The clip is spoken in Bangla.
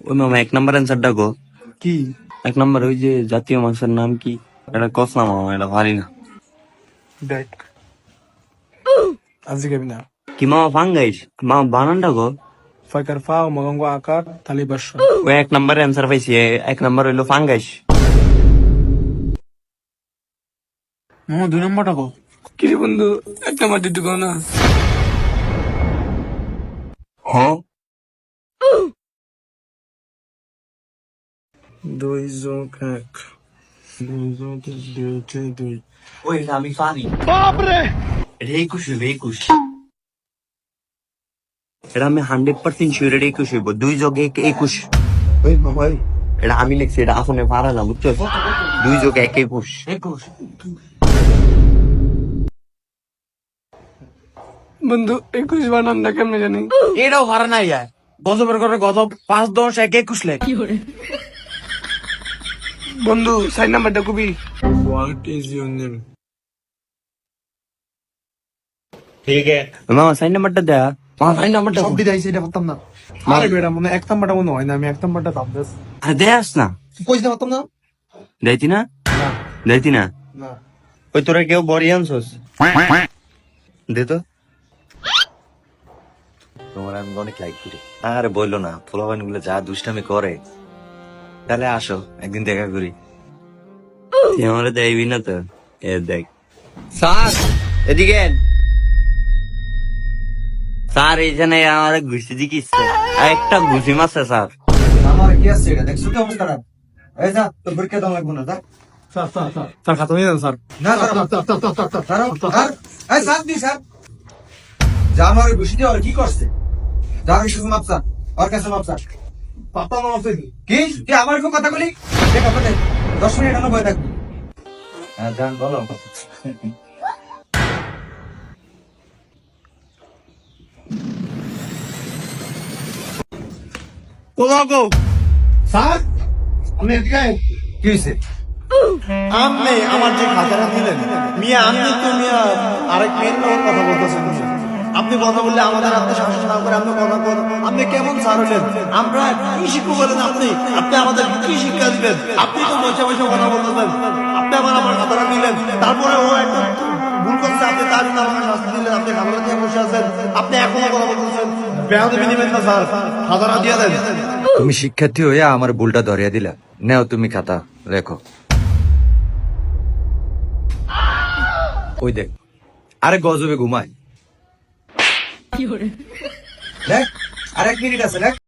ওই মামা 1 নম্বর অ্যান্সারটা গো। কি 1 নম্বর ওই যে জাতীয় মাছের নাম কি? এটা কস না মামা, এটা পারি না। দেখ আজকে গাবি না কি মামা ফাঙ্গাইস? মামা বানানটা গো। ফাইকার ফা ও মগঙ্গ আকার তালি বাস ওই 1 নম্বর অ্যান্সার পাইছি, 1 নম্বর হইলো ফাঙ্গাইস। মামা 2 নম্বরটা কো কি রে বন্ধু 1 নম্বর দিতে কো না হ্যাঁ 2+1 2+2 ওই আমি পারি। বাপরে, এটা 21 হইবে, 21। এটা আমি 100% শিওর, এটা 21 হইব। 2+1 21। ওই মামা ওই, এটা আমি লিখছি, এটা আসলে পারা না বুঝছো। 2+1 21। বন্ধু 21 বানান না কেমনে জানি এটাও ভাড়া নাই যায় গজবের করে গজব 5 10 1 21 লেখ বন্ধু 4 নম্বরটা কবি হোয়াট ইজ ইউর নেম ঠিক আছে মামা 4 নম্বরটা দেয়া। মামা 4 নম্বরটা সব দিদাইছে এটা পারতাম না আরে বেটা মনে 1 নম্বরটা মনে হয় না আমি 1 নম্বরটা দাম দেস আরে দেয়াস না, কইতে পারতাম না দেইতি না, দেইতি না। না ওই তোরা কেউ বড়ি আনছস? দে তো। তোমার আমি অনেক লাইক করি। আরে বললো না, পোলাপান গুলো যা দুষ্টামি করে। তাহলে আসো একদিন দেখা করি। তুই আমারে দেইবি না তো? এ দেখ স্যার, এদিকে আন। স্যার এইখানে আমার ঘুষি দিকিচ্ছে, একটা ঘুষি মারছে স্যার। আমার কি আছে এটা দেখছো কি অবস্থা খারাপ? এই যা তোর পরীক্ষা দাও লাগবো না, যা। স্যার খাতা নিয়ে যান স্যার না এই স্যার দি স্যার। যা আমার ঘুষি দিয়ে কি করছে? যা আমি শুধু মাপসা, আর কাছে মাপসা। পাপা মামা আছে কি তুই আমার উপর কথা বলি? দেখ আপনাদের 10 মিনিট এখনো বয়ে থাকবি। হ্যাঁ জান বলো। কোলাগো স্যার আমি এদিকে কি হয়েছে? আপনি আমার যে খাতাটা দিলেন মিয়া আপনি তো মিয়া আরেক মেয়ের লোক কথা বলতেছেন আপনি কথা বললে আমাদের আত্মশাসন না করে আপনি কথা বলেন আপনি কেমন স্যার হলেন আমরা কি শিখবো বলেন আপনি আপনি আমাদের কি শিক্ষা দিবেন আপনি তো বসে বসে কথা বলতেছেন আপনি আমার খাতাটা দিলেন তারপরে ও একটা ভুল করছে আপনি তার জন্য আমাকে শাস্তি দিলেন আপনি খাতাটা দিয়ে বসে আছেন আপনি এখনো কথা বলতেছেন বেয়াদবি নিবেন না স্যার খাতাটা দিয়ে দেন তুমি শিক্ষার্থী হয়ে আমার ভুলটা ধরিয়া দিলা। নেও তুমি খাতা লেখো। ওই দেখ, আরে গজবে ঘুমায়। দেখ আরেক মিনিট আছে দেখ।